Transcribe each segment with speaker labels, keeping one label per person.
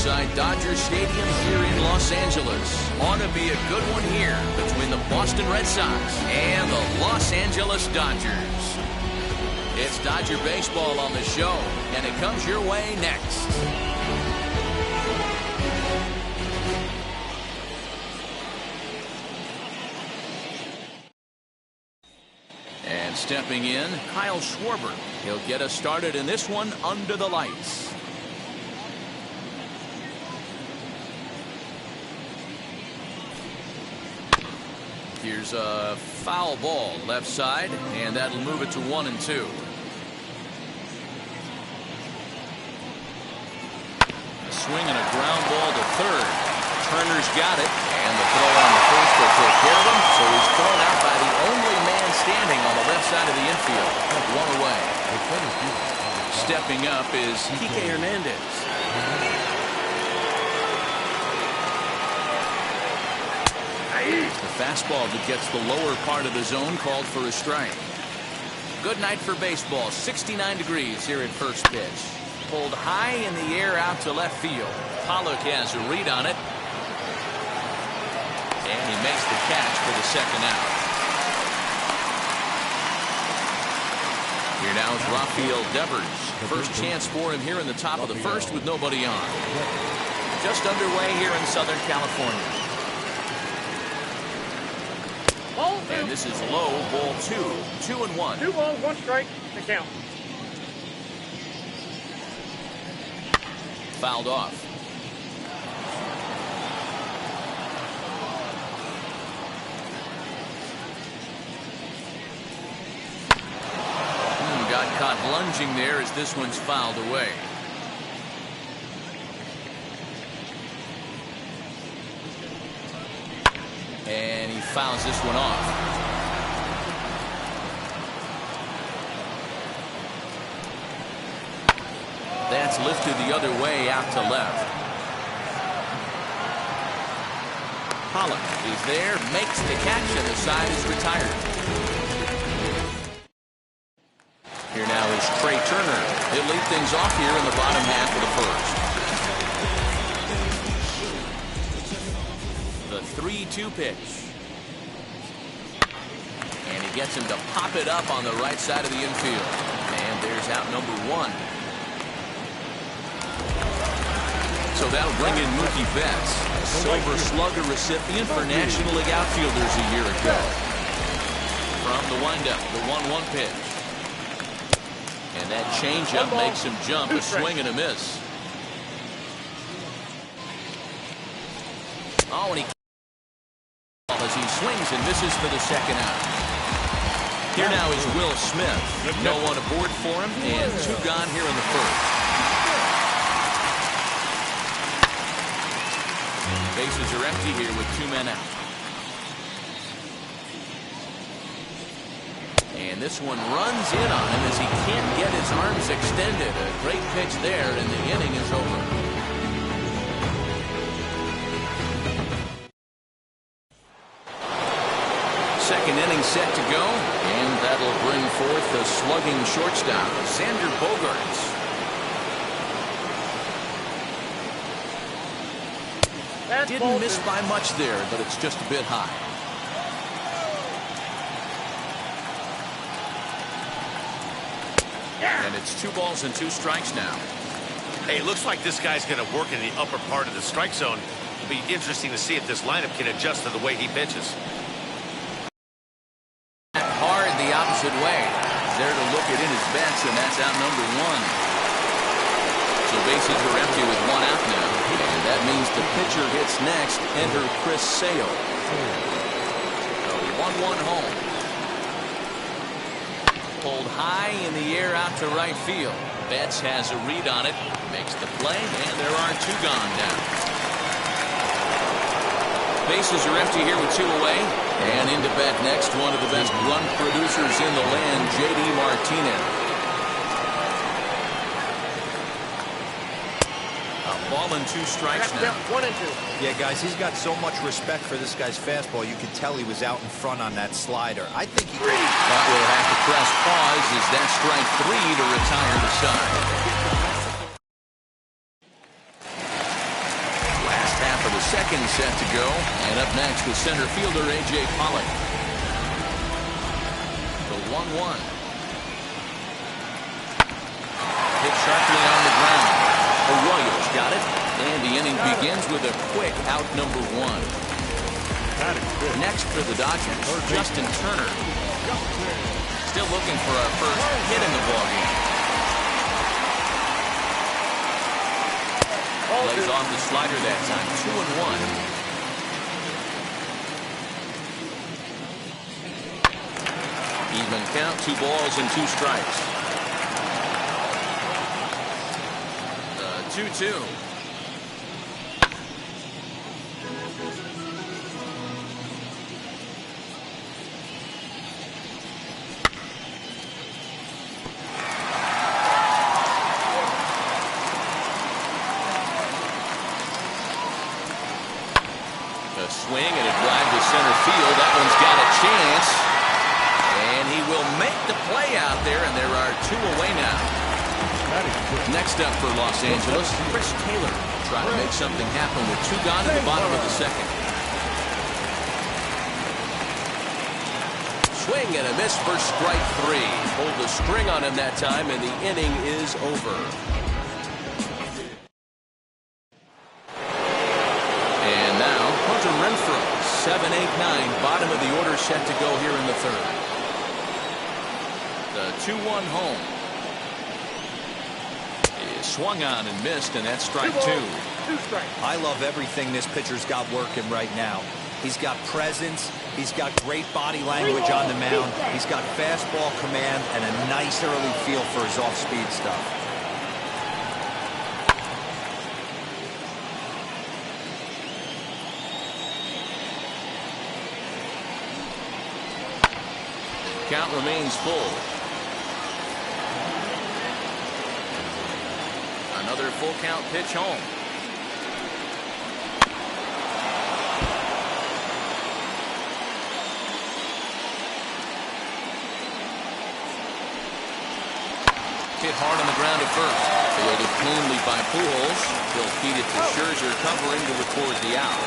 Speaker 1: inside Dodger Stadium here in Los Angeles. Ought to be a good one here between the Boston Red Sox and the Los Angeles Dodgers. It's Dodger baseball on the show, and it comes your way next. And stepping in, Kyle Schwarber. He'll get us started in this one under the lights. Here's a foul ball left side, and that'll move it to 1-2. Swing and a ground ball to third. Turner's got it, and the throw on the first will take care of him. So he's thrown out by the only man standing on the left side of the infield. One away. Stepping up is Kike Hernandez. The fastball that gets the lower part of the zone called for a strike. Good night for baseball. 69 degrees here at first pitch. Pulled high in the air out to left field. Pollock has a read on it. And he makes the catch for the second out. Here now is Rafael Devers. First chance for him here in the top of the first with nobody on. Just underway here in Southern California. And this is low, ball 2. 2-1.
Speaker 2: 2 balls, 1 strike to count.
Speaker 1: Fouled off. Got caught lunging there as this one's fouled away. And he fouls this one off. That's lifted the other way out to left. Pollock is there, makes the catch, and the side is retired. Here now is Trey Turner. He'll lead things off here in the bottom half of the first. The 3-2 pitch. And he gets him to pop it up on the right side of the infield. And there's out number 1. So that'll bring in Mookie Betts, a Silver Slugger recipient for National League outfielders a year ago. From the windup, the 1-1 pitch. And that changeup makes him jump, a swing and a miss. Oh, and he as he swings and misses for the second out. Here now is Will Smith. No one aboard for him, and 2 gone here in the first. Bases are empty here with 2 men out. And this one runs in on him as he can't get his arms extended. A great pitch there, and the inning is over. Second inning set to go, and that'll bring forth the slugging shortstop, Xander Bogaerts. Didn't miss by much there, but it's just a bit high. And it's 2 balls and 2 strikes now.
Speaker 3: Hey, it looks like this guy's going to work in the upper part of the strike zone. It'll be interesting to see if this lineup can adjust to the way he pitches.
Speaker 1: Hard the opposite way. There to look it in his bets, and that's out number 1. So bases are empty with 1 out now. And that means the pitcher hits next. Enter Chris Sale. A 1-1 home. Pulled high in the air out to right field. Betts has a read on it. Makes the play, and there are 2 gone now. Bases are empty here with 2 away. And into bat next, one of the best run producers in the land, J.D. Martinez. Ball and 2 strikes now.
Speaker 2: 1-2.
Speaker 4: Yeah, guys, he's got so much respect for this guy's fastball. You can tell he was out in front on that slider. I think he...
Speaker 1: That will have to press pause as that strike 3 to retire the side. inning set to go. And up next with center fielder A.J. Pollock. The 1-1. Hit sharply on the ground. Arroyo's got it. And the inning begins with a quick out number 1. Next for the Dodgers, Justin Turner. Still looking for our first hit in the ballgame. Lays off the slider that time. 2-1. Even count, 2 balls and 2 strikes. 2-2. Swing and a drive to center field. That one's got a chance. And he will make the play out there, and there are 2 away now. Next up for Los Angeles, Chris Taylor. Trying to make something happen with 2 gone in the bottom of the second. Swing and a miss for strike 3. Pulled the string on him that time, and the inning is over. And now, Hunter Renfroe, 7, 8, 9, bottom of the order set to go here in the 3rd. The 2-1 home. Is swung on and missed, and that's strike 2.
Speaker 2: 2 strikes.
Speaker 4: I love everything this pitcher's got working right now. He's got presence. He's got great body language on the mound. He's got fastball command and a nice early feel for his off-speed stuff.
Speaker 1: Count remains full. Another full count pitch home. Hit hard on the ground at first. Fielded cleanly by Pujols. He'll feed it to Scherzer, covering to record the out.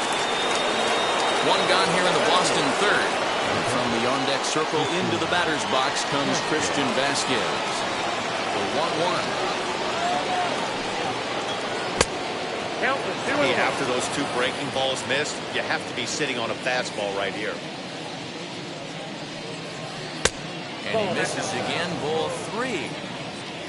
Speaker 1: 1 gone here in the Boston 3rd. And from the on-deck circle into the batter's box comes Christian Vasquez. The 1-1.
Speaker 2: Count was 2-1.
Speaker 3: Hey, after those 2 breaking balls missed, you have to be sitting on a fastball right here.
Speaker 1: And he misses again, ball 3.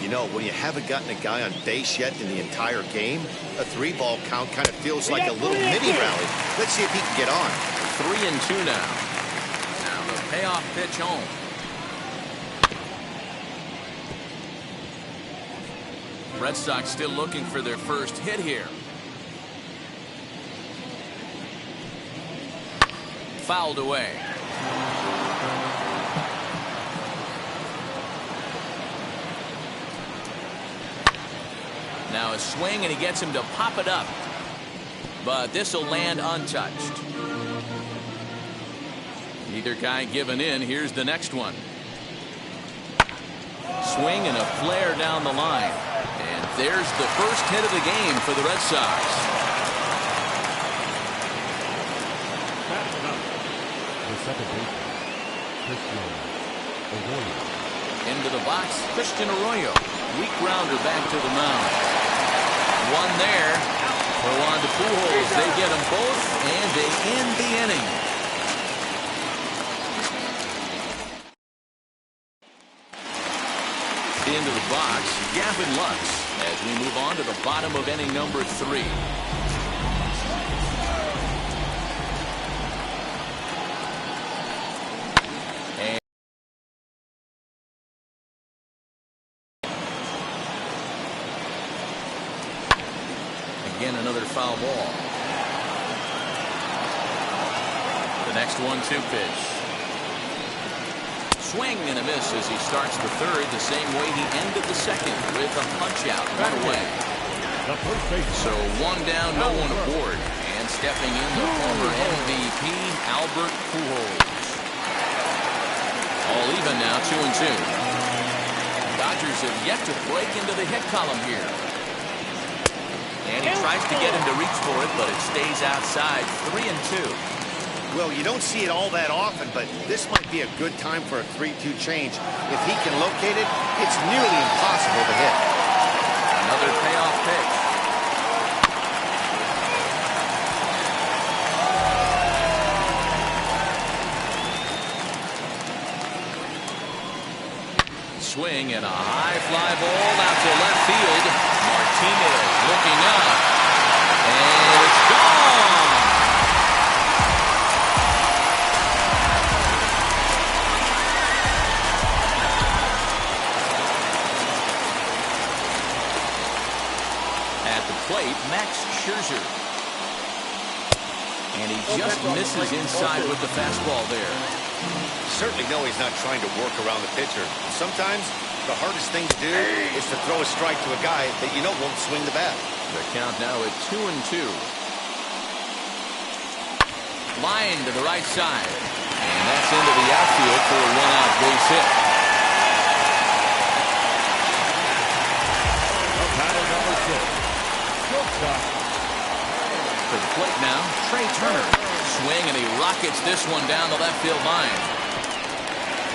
Speaker 3: You know, when you haven't gotten a guy on base yet in the entire game, a 3-ball count kind of feels like a little mini rally. Let's see if he can get on.
Speaker 1: 3-2 now. Now the payoff pitch home. Red Sox still looking for their first hit here. Fouled away. Now a swing, and he gets him to pop it up. But this will land untouched. Neither guy giving in. Here's the next one. Swing and a flare down the line. And there's the first hit of the game for the Red Sox.
Speaker 5: The second baseman, Christian Arroyo.
Speaker 1: Into the box, Christian Arroyo. Weak grounder back to the mound. 1 there. Throw on to Pujols. They get them both, and they end the inning. Into the box, Gavin Lux, as we move on to the bottom of inning number 3. And again, another foul ball. The next 1-2 pitch. Swing and a miss as he starts the 3rd the same way he ended the 2nd with a punch out, 1 away. So 1 down, no one aboard. And stepping in the former MVP, Albert Pujols. All even now, 2-2. Dodgers have yet to break into the hit column here. And he tries to get him to reach for it, but it stays outside. 3-2.
Speaker 3: Well, you don't see it all that often, but this might be a good time for a 3-2 change. If he can locate it, it's nearly impossible to hit.
Speaker 1: Another payoff pitch. Swing and a high fly ball out to left field. Martinez looking up. And it's gone. At the plate, Max Scherzer. And he just misses inside with the fastball there.
Speaker 3: Certainly know he's not trying to work around the pitcher. Sometimes the hardest thing to do is to throw a strike to a guy that you know won't swing the bat.
Speaker 1: The count now at 2-2. Line to the right side. And that's into the outfield for a one-out base hit.
Speaker 5: Batter number 6. Shortstop.
Speaker 1: To the plate now, Trey Turner. Swing, and he rockets this one down the left field line.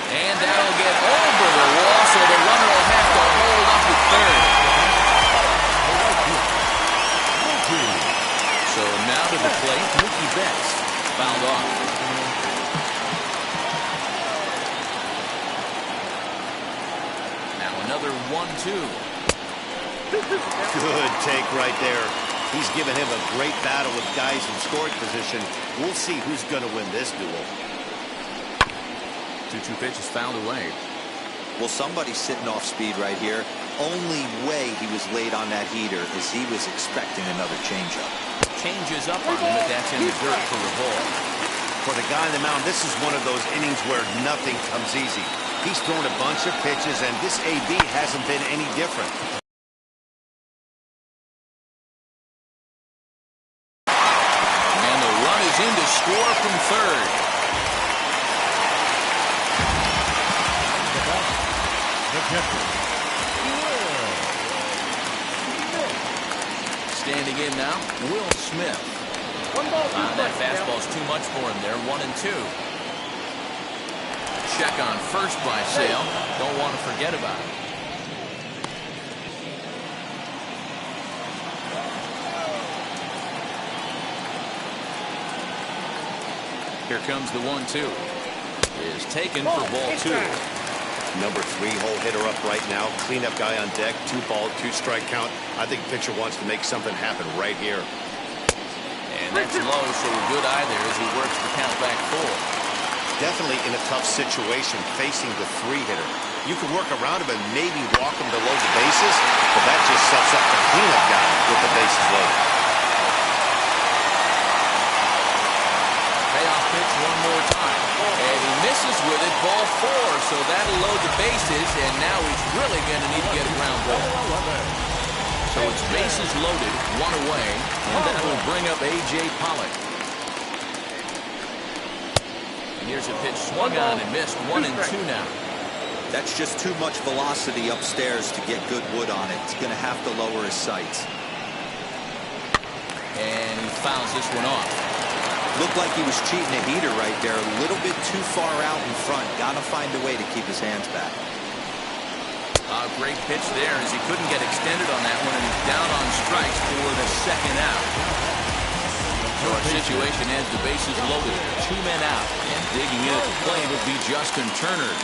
Speaker 1: And that'll get over the wall, so the runner will have to hold up at third. So now to the plate, Mookie Betts fouled off. Now another 1-2.
Speaker 3: Good take right there. He's given him a great battle with guys in scoring position. We'll see who's going to win this duel.
Speaker 1: 2-2 pitch is fouled away.
Speaker 4: Well, somebody's sitting off speed right here. Only way he was late on that heater is he was expecting another changeup.
Speaker 1: Changes up on him, but that's in the dirt for the ball.
Speaker 3: For the guy on the mound, this is one of those innings where nothing comes easy. He's thrown a bunch of pitches, and this AB hasn't been any different.
Speaker 1: And the run is in to score from third. Standing in now, Will Smith. That fastball's too much for him there. 1-2. Check on first by Sale. Don't want to forget about it. Here comes the 1-2. Is taken for ball 2.
Speaker 3: Number 3 hole hitter up right now. Cleanup guy on deck. 2-ball, 2-strike count. I think pitcher wants to make something happen right here.
Speaker 1: And that's low, so a good eye there as he works the count back full.
Speaker 3: Definitely in a tough situation facing the 3-hitter. You can work around him and maybe walk him below the bases, but that just sets up the cleanup guy with the bases loaded.
Speaker 1: Payoff pitch one more time. And he misses with it, ball 4, so that'll load the bases, and now he's really going to need to get a ground ball. So it's bases loaded, 1 away, and that will bring up A.J. Pollock. And here's a pitch swung on and missed, 1-2 now.
Speaker 4: That's just too much velocity upstairs to get good wood on it. He's going to have to lower his sights.
Speaker 1: And he fouls this one off.
Speaker 4: Looked like he was cheating a heater right there. A little bit too far out in front. Got to find a way to keep his hands back.
Speaker 1: Great pitch there as he couldn't get extended on that one, and he's down on strikes for the second out. So our situation ends, the bases loaded, 2 men out, and digging in at the plate will be Justin Turner.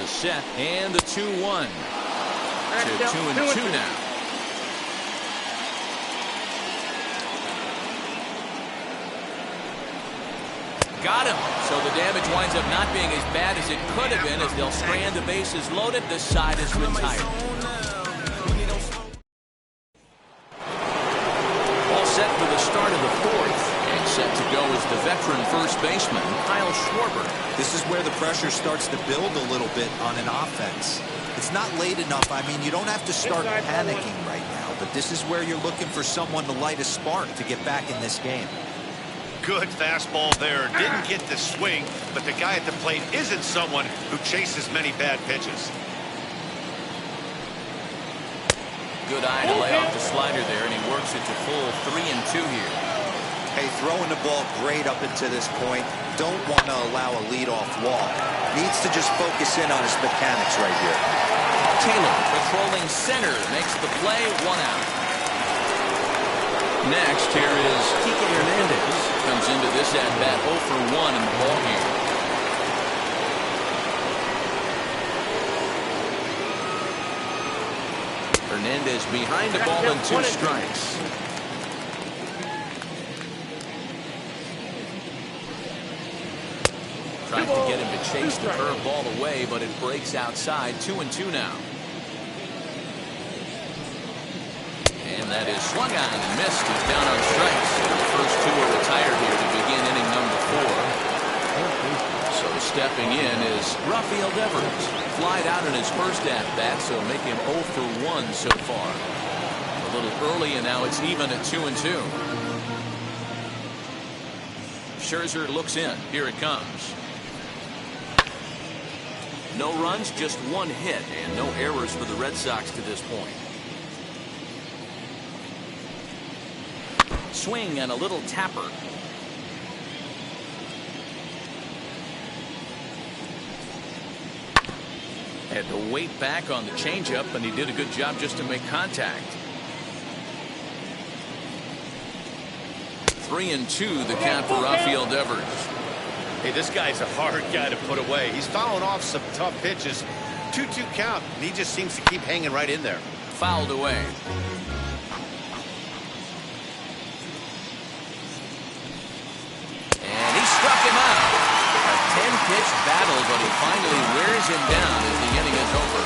Speaker 1: The set and the 2-1 to 2-2 now. Got him. So the damage winds up not being as bad as it could have been as they'll strand the bases loaded. The side is retired. All set for the start of the 4th. And set to go is the veteran first baseman, Kyle Schwarber.
Speaker 4: This is where the pressure starts to build a little bit on an offense. It's not late enough. I mean, you don't have to start panicking right now, but this is where you're looking for someone to light a spark to get back in this game.
Speaker 3: Good fastball there. Didn't get the swing, but the guy at the plate isn't someone who chases many bad pitches.
Speaker 1: Good eye to lay slider there, and he works it to full 3-2 here.
Speaker 4: Hey, throwing the ball great up until this point. Don't want to allow a leadoff walk. Needs to just focus in on his mechanics right here.
Speaker 1: Taylor patrolling center makes the play, 1 out. Next, here is Kike Hernandez. Comes into this at-bat 0 for 1 in the ballgame. Hernandez behind the ball and 2 strikes. Trying to get him to chase the curveball away, but it breaks outside. 2-2 now. And that is swung on and missed. He's down on strikes. The first 2 are retired here to begin inning number 4. So stepping in is Rafael Devers. Flied out in his first at-bat, so make him 0 for 1 so far. A little early, and now it's even at 2-2. Scherzer looks in. Here it comes. No runs, just 1 hit, and no errors for the Red Sox to this point. Swing and a little tapper. Had to wait back on the changeup, and he did a good job just to make contact. 3-2 the count for Rafael Devers.
Speaker 3: Hey, this guy's a hard guy to put away. He's fouling off some tough pitches. 2-2 count, and he just seems to keep hanging right in there.
Speaker 1: Fouled away. And he struck him out. A 10-pitch battle, but he finally wears him down as the inning is over.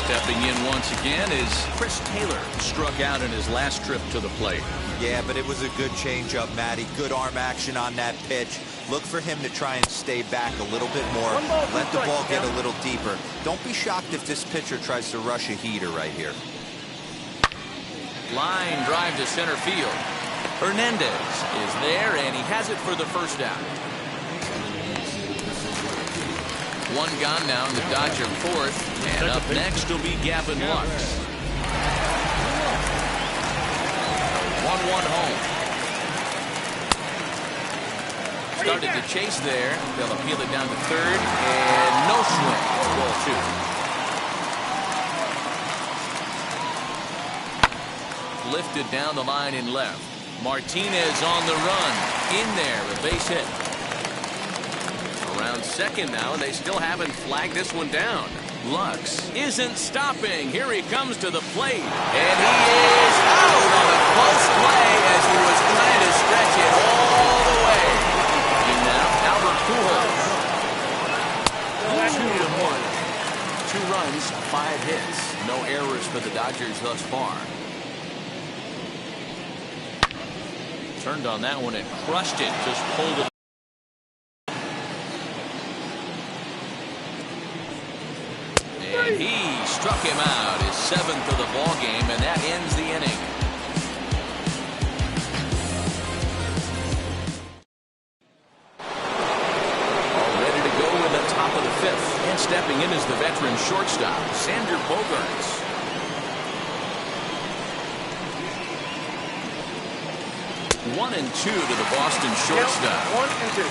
Speaker 1: Stepping in once again is Chris Taylor. Struck out in his last trip to the plate.
Speaker 4: Yeah, but it was a good changeup, Matty. Good arm action on that pitch. Look for him to try and stay back a little bit more. Let the ball get a little deeper. Don't be shocked if this pitcher tries to rush a heater right here.
Speaker 1: Line drive to center field. Hernandez is there, and he has it for the first out. 1 gone now in the Dodger 4th, and up next will be Gavin Lux. 1-1 home. Started to chase there. They'll appeal it down to third, and no swing. Ball 2. Lifted down the line in left. Martinez on the run. In there, a base hit. Around second now, and they still haven't flagged this one down. Lux isn't stopping. Here he comes to the plate. And he is out on a close play as he was trying to stretch it all the way. And now, Albert Pujols. 2-1. 2 runs, 5 hits. No errors for the Dodgers thus far. Turned on that one and crushed it. Just pulled it. And he struck him out, his 7th of the ball game, and that ends the inning. All ready to go in the top of the 5th. And stepping in is the veteran shortstop, Xander Bogaerts. 1-2 to the Boston shortstop.
Speaker 2: 1-2.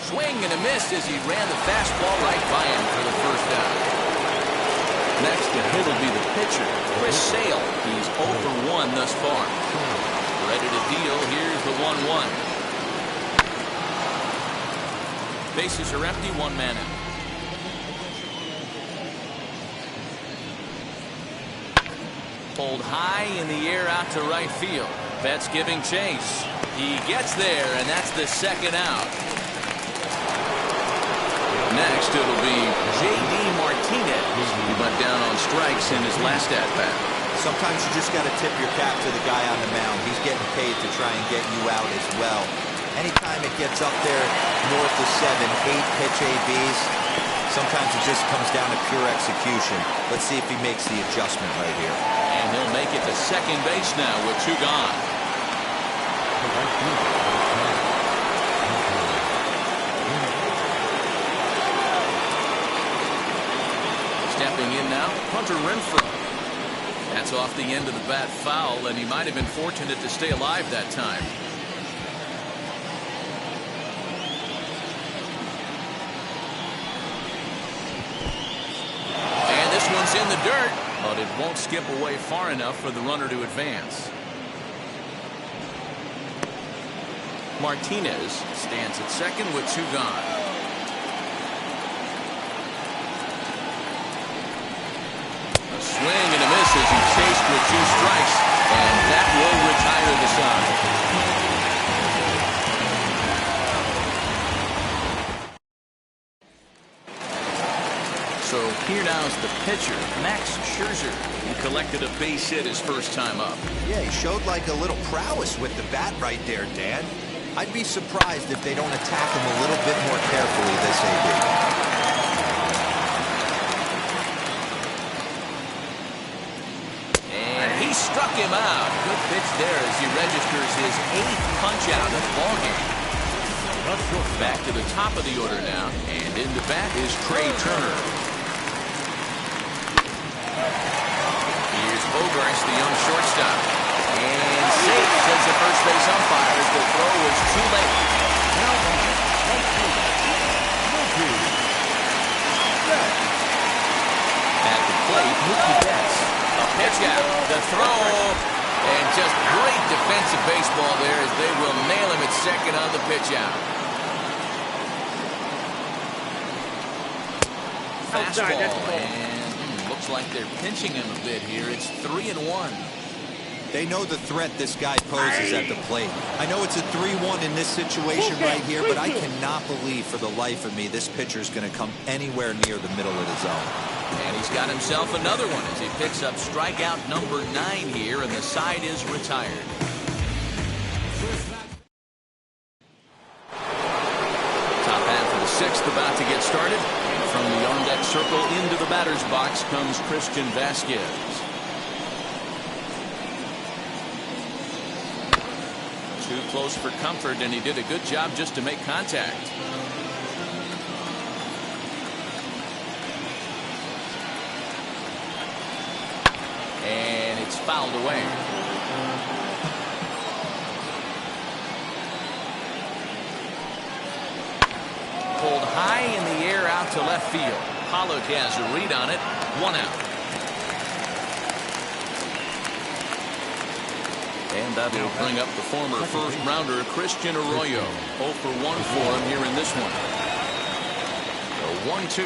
Speaker 1: Swing and a miss as he ran the fastball right by him for the first out. Next to hit will be the pitcher, Chris Sale. He's 0 for 1 thus far. Ready to deal. Here's the 1-1. Bases are empty, 1 man out. Pulled high in the air out to right field. Betts giving chase. He gets there, and that's the 2nd out. Next, it'll be J.D. Martinez. He went down on strikes in his last at-bat.
Speaker 4: Sometimes you just got to tip your cap to the guy on the mound. He's getting paid to try and get you out as well. Anytime it gets up there north of 7, 8 pitch ABs, sometimes it just comes down to pure execution. Let's see if he makes the adjustment right here.
Speaker 1: And he'll make it to second base now with 2 gone. Hunter Renfroe. That's off the end of the bat foul, and he might have been fortunate to stay alive that time. And this one's in the dirt, but it won't skip away far enough for the runner to advance. Martinez stands at second with 2 gone. A swing and a miss as he chased with 2 strikes, and that will retire the side. So here now is the pitcher, Max Scherzer. He collected a base hit his first time up.
Speaker 4: Yeah, he showed like a little prowess with the bat right there, Dan. I'd be surprised if they don't attack him a little bit more carefully this AB.
Speaker 1: And he struck him out. Good pitch there as he registers his 8th punch out of the ballgame. Back to the top of the order now, and in the bat is Trey Turner. Here's Bogarts, the young shortstop. And safe, says the first base umpire, as the throw was too late. At the plate, Mookie Betts. A pitch out, the throw, and just great defensive baseball there as they will nail him at second on the pitch out. Fastball, and looks like they're pinching him a bit here. It's 3-1.
Speaker 4: They know the threat this guy poses at the plate. I know it's a 3-1 in this situation right here, but I cannot believe for the life of me this pitcher is going to come anywhere near the middle of the zone.
Speaker 1: And he's got himself another one as he picks up strikeout number 9 here, and the side is retired. Top half of the 6th about to get started. And from the on-deck circle into the batter's box comes Christian Vasquez. Too close for comfort, and he did a good job just to make contact. And it's fouled away. Pulled high in the air out to left field. Pollock has a read on it. 1 out. And that will bring up the former first-rounder Christian Arroyo. 0 for 1 for him here in this one. So 1-2.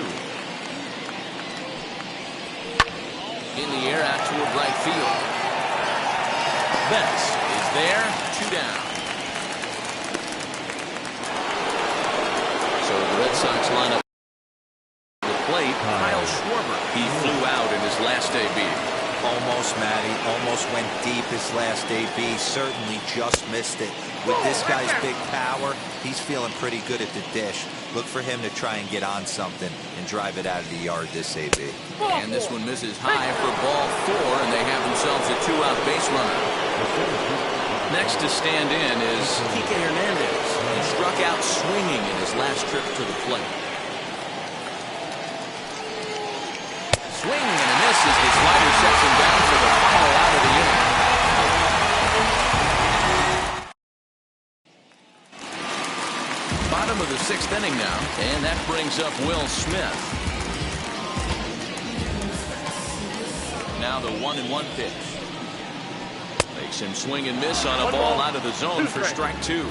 Speaker 1: In the air out toward right field. Betts is there. 2 down. So the Red Sox line up the plate. Kyle Schwarber. He flew out in his last AB.
Speaker 4: Almost, Matty. Almost went deep his last AB. Certainly just missed it. With this guy's big power, he's feeling pretty good at the dish. Look for him to try and get on something and drive it out of the yard this AB.
Speaker 1: And this one misses high for ball 4, and they have themselves a 2-out base runner. Next to stand in is Kike Hernandez. He struck out swinging in his last trip to the plate. Swing and a miss as the slider sets him down for the final out of the inning. Bottom of the 6th inning now, and that brings up Will Smith. Now the 1-1 pitch. Makes him swing and miss on a ball out of the zone for strike 2.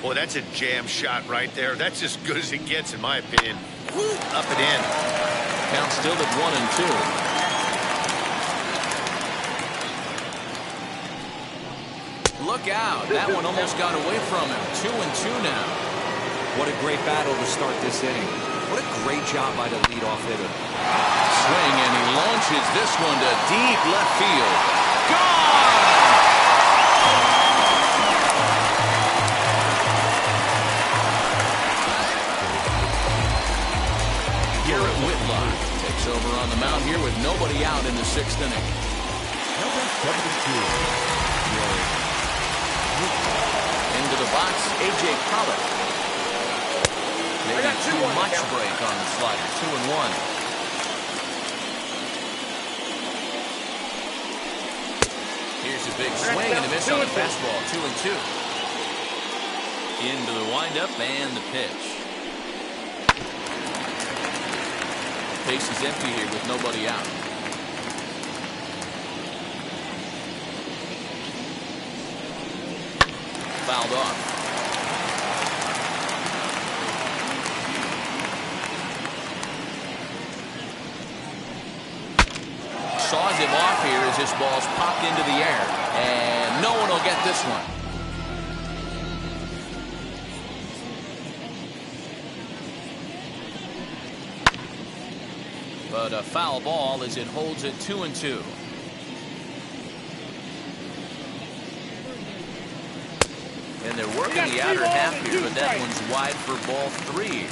Speaker 3: Boy, that's a jam shot right there. That's as good as it gets, in my opinion. Up and in.
Speaker 1: Count still at 1-2. Look out. That one almost got away from him. 2-2 now.
Speaker 4: What a great battle to start this inning. What a great job by the leadoff hitter.
Speaker 1: Swing, and he launches this one to deep left field. Gone! Garrett Whitlock takes over on the mound here with nobody out in the 6th inning.
Speaker 5: Number 72.
Speaker 1: Into the box, A.J. Pollock. Maybe too much break on the slider. 2-1. Here's a big swing and a miss on the fastball. 2-2. Into the windup and the pitch. Base is empty here with nobody out. Fouled off. Saws him off here as this ball's popped into the air. And no one will get this one. But a foul ball as it holds it 2-2. And they're working the outer half here, but that one's wide for ball 3.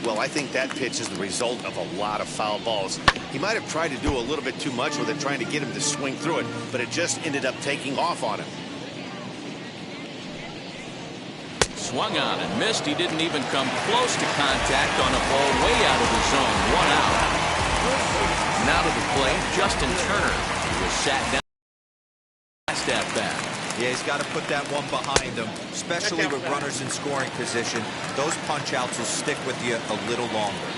Speaker 3: Well, I think that pitch is the result of a lot of foul balls. He might have tried to do a little bit too much with it, trying to get him to swing through it, but it just ended up taking off on him.
Speaker 1: Swung on and missed. He didn't even come close to contact on a ball way out of the zone. 1 out. Now to the plate, Justin Turner, who was sat down last at bat.
Speaker 4: Yeah, he's got to put that one behind him, especially with runners in scoring position. Those punch-outs will stick with you a little longer.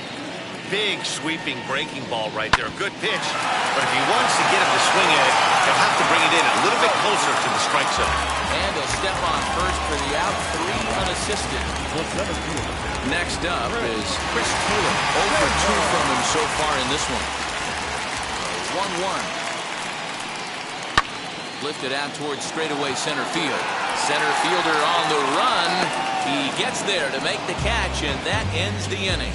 Speaker 3: Big sweeping breaking ball right there. Good pitch. But if he wants to get him to swing at it, he'll have to bring it in a little bit closer to the strike zone.
Speaker 1: And he'll step on first for the out. 3 unassisted. Next up is Chris Taylor. 0 for 2 from him so far in this one. 1-1. Lifted out towards straightaway center field. Center fielder on the run. He gets there to make the catch, and that ends the inning.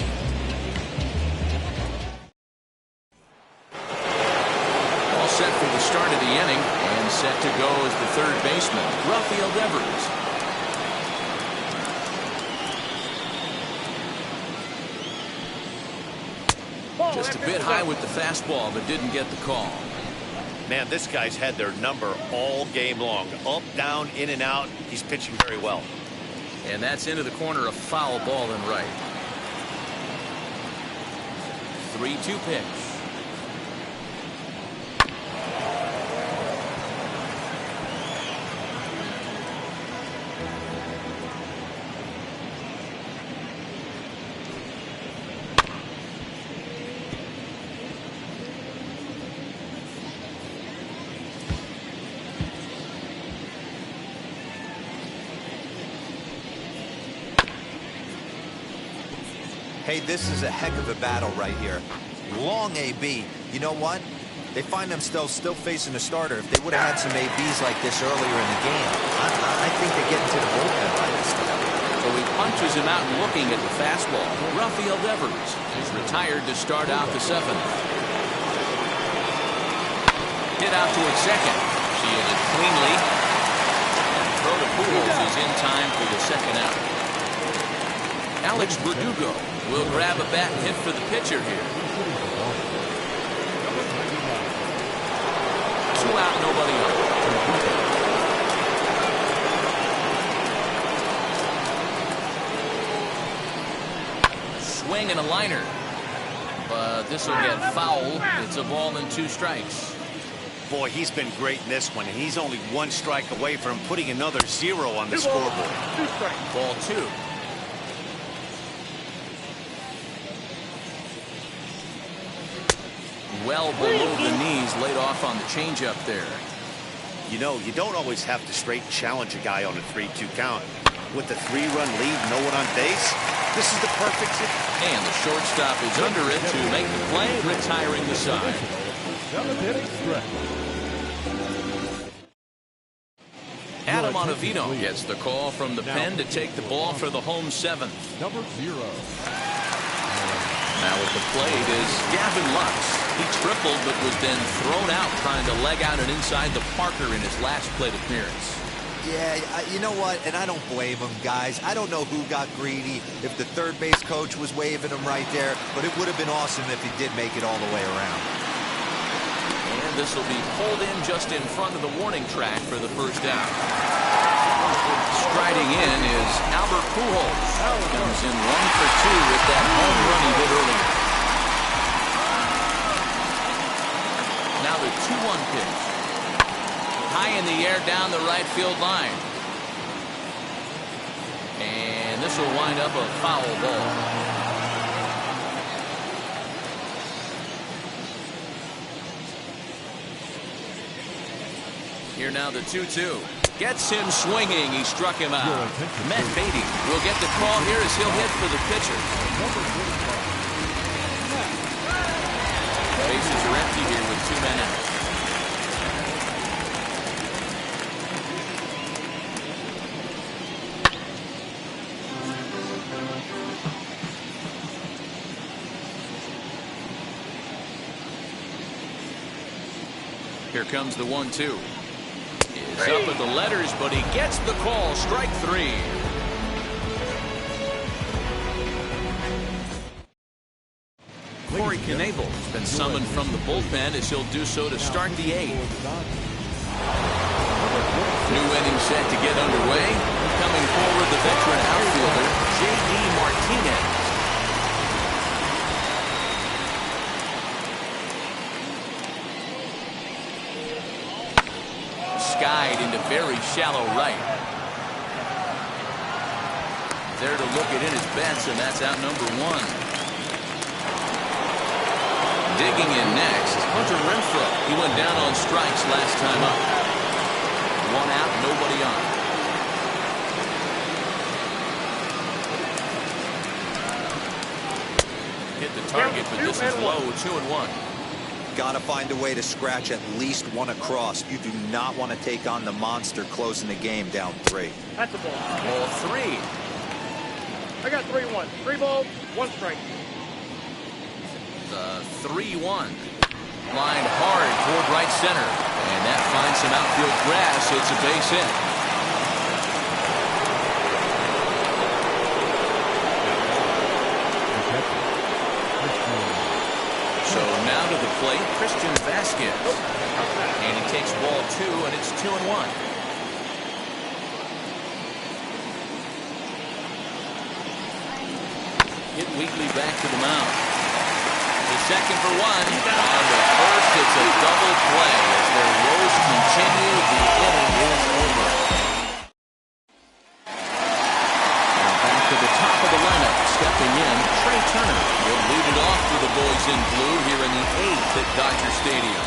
Speaker 1: All set for the start of the inning, and set to go as the third baseman, Rafael Devers. Just a bit high with the fastball, but didn't get the call.
Speaker 3: Man, this guy's had their number all game long. Up, down, in and out. He's pitching very well.
Speaker 1: And that's into the corner, a foul ball and right. 3-2 pitch.
Speaker 4: Hey, this is a heck of a battle right here. Long AB. You know what? They find themselves still facing a starter. If they would have had some ABs like this earlier in the game, I think they get into the bullpen by this time.
Speaker 1: So he punches him out and looking at the fastball. Rafael Devers is retired to start out the 7th. Hit out towards second. Shielded cleanly. And throw to Pujols is in time for the second out. Alex Verdugo will grab a bat and hit for the pitcher here. 2 out, nobody on. Swing and a liner. But this will get fouled. It's a ball and 2 strikes.
Speaker 3: Boy, he's been great in this one, and he's only 1 strike away from putting another 0 on the scoreboard.
Speaker 1: Ball 2. Well below the knees, laid off on the changeup there.
Speaker 3: You know, you don't always have to straight challenge a guy on a 3-2 count. With the 3-run lead, no one on base, this is the perfect situation.
Speaker 1: And the shortstop is under it to make the play, retiring the side. Adam Ottavino gets the call from the pen to take the ball for the home 7th.
Speaker 5: Number 0.
Speaker 1: Now at the plate is Gavin Lux. He tripled but was then thrown out trying to leg out and inside the Parker in his last plate appearance.
Speaker 4: Yeah, you know what? And I don't blame him, guys. I don't know who got greedy, if the third base coach was waving him right there, but it would have been awesome if he did make it all the way around.
Speaker 1: And this will be pulled in just in front of the warning track for the first out. Striding in is Albert Pujols. Comes in 1 for 2 with that home run he did earlier. Now the 2-1 pitch. High high in the air down the right field line. And this will wind up a foul ball. Here now the 2-2. Gets him swinging. He struck him out. Matt Beatty will get the call here as he'll hit for the pitcher. Bases are empty here with 2 men out. Here comes the 1-2. Is up at the letters, but he gets the call. Strike 3. Corey Knebel has been summoned from the bullpen as he'll do so to start the 8th. New inning set to get underway. Coming forward, the veteran outfielder, J.D. Martinez. Skied into very shallow right. There to look it in his Betts, and that's out number 1. Digging in next, Hunter Renfroe. He went down on strikes last time up. 1 out, nobody on. Hit the target, but this is low. 2-1.
Speaker 4: Got to find a way to scratch at least 1 across. You do not want to take on the monster closing the game down 3.
Speaker 2: That's a ball.
Speaker 1: Ball 3.
Speaker 2: I got 3-1. 3 balls, 1 strike.
Speaker 1: The 3-1. Lined hard toward right center. And that finds some outfield grass. It's a base hit. So now to the plate, Christian Vasquez. And he takes ball 2, and it's 2-1. Hit Wheatley back to the mound. The second for 1. On the first, it's a double play. As their woes continue, the inning is over. Now back to the top of the lineup. Stepping in, Trey Turner will lead it off for the boys in blue here in the 8th at Dodger Stadium.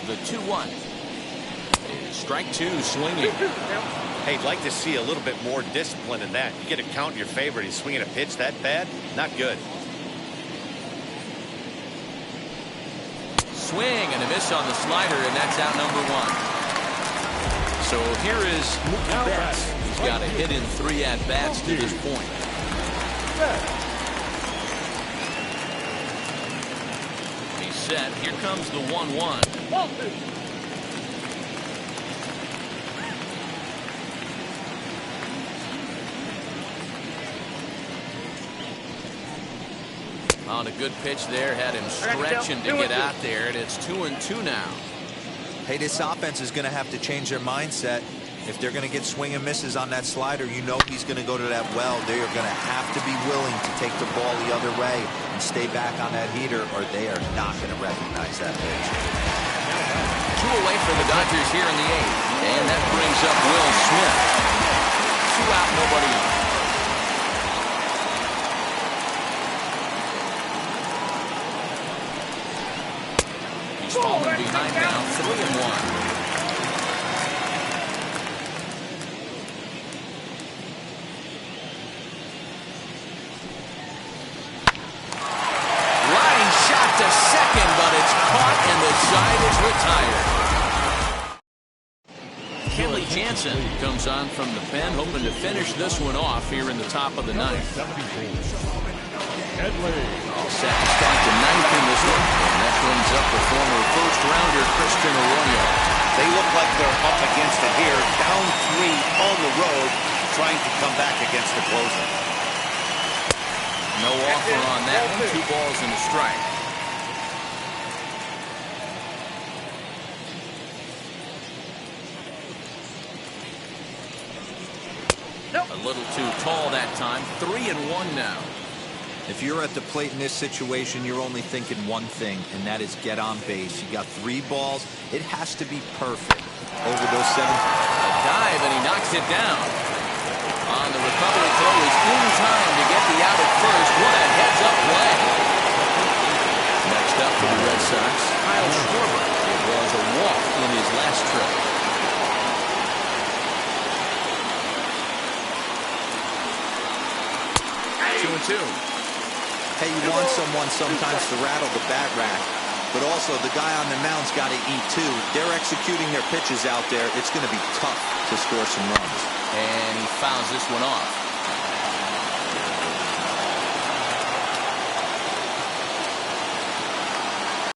Speaker 1: The 2-1. Strike 2 swinging.
Speaker 3: Hey, I'd like to see a little bit more discipline in that. You get a count in your favor and he's swinging a pitch that bad? Not good.
Speaker 1: Swing and a miss on the slider, and that's out number 1. So here is Mookie Betts. He's got a hit in 3 at-bats to this point. He's set. Here comes the 1-1.
Speaker 2: Ball 2.
Speaker 1: On a good pitch there, had him stretching to get out there, and it's 2-2 now.
Speaker 4: Hey, this offense is going to have to change their mindset. If they're going to get swing and misses on that slider, you know he's going to go to that well. They are going to have to be willing to take the ball the other way and stay back on that heater, or they are not going to recognize that pitch.
Speaker 1: 2 away for the Dodgers here in the 8th, and that brings up Will Smith. 2 out, nobody on. He's falling behind now, 3-1. To second, but it's caught and the side is retired. Kenley Jansen comes on from the pen, hoping to finish this one off here in the top of the 9th. All set to start the 9th in this one, and that brings up the former first-rounder Christian Arroyo.
Speaker 3: They look like they're up against it here, down 3 on the road, trying to come back against the closer.
Speaker 1: No offer on that one. 2 balls and a strike. A little too tall that time. 3-1 now.
Speaker 4: If you're at the plate in this situation, you're only thinking one thing, and that is get on base. You got 3 balls. It has to be perfect over those 7.
Speaker 1: A dive, and he knocks it down. On the recovery throw, he's in time to get the out at first. What a heads-up play. Next up for the Red Sox, Kyle Schwarber. It was a walk in his last trip. 2-2.
Speaker 4: Hey, you want someone sometimes to rattle the bat rack, but also the guy on the mound's got to eat too. They're executing their pitches out there. It's going to be tough to score some runs.
Speaker 1: And he fouls this one off.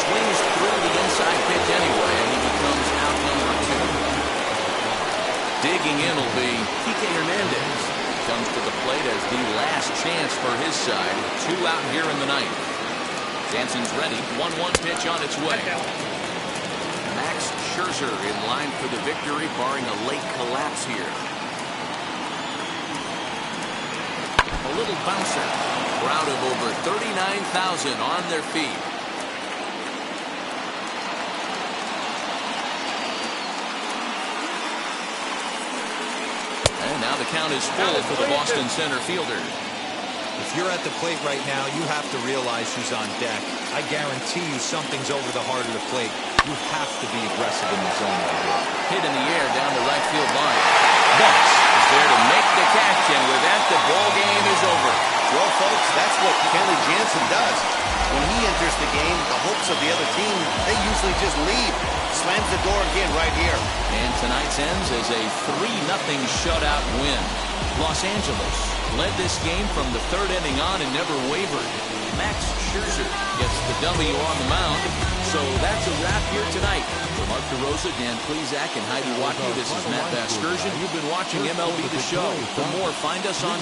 Speaker 1: Swings through the inside pitch anyway, and he becomes out number 2. Digging in will be Kike Hernandez. Comes to the plate as the last chance for his side. 2 out here in the ninth. Jansen's ready. 1-1 pitch on its way. Max Scherzer in line for the victory, barring a late collapse here. A little bouncer. Crowd of over 39,000 on their feet. And now the count is full for the Boston center fielder.
Speaker 4: If you're at the plate right now, you have to realize who's on deck. I guarantee you something's over the heart of the plate. You have to be aggressive in the zone right here.
Speaker 1: Hit in the air down the right field line. Bunts is there to make the catch, and with that, the ball game is over.
Speaker 3: Well, folks, that's what Kenley Jansen does. When he enters the game, the hopes of the other team, they usually just leave. Slams the door again right here.
Speaker 1: And tonight's ends as a 3-0 shutout win. Los Angeles led this game from the 3rd inning on and never wavered. Max Scherzer gets the W on the mound. So that's a wrap here tonight. For Mark DeRosa, Dan Plesac, and Heidi Watney, this is Matt Vasgersian. You've been watching MLB The Show. For more, find us on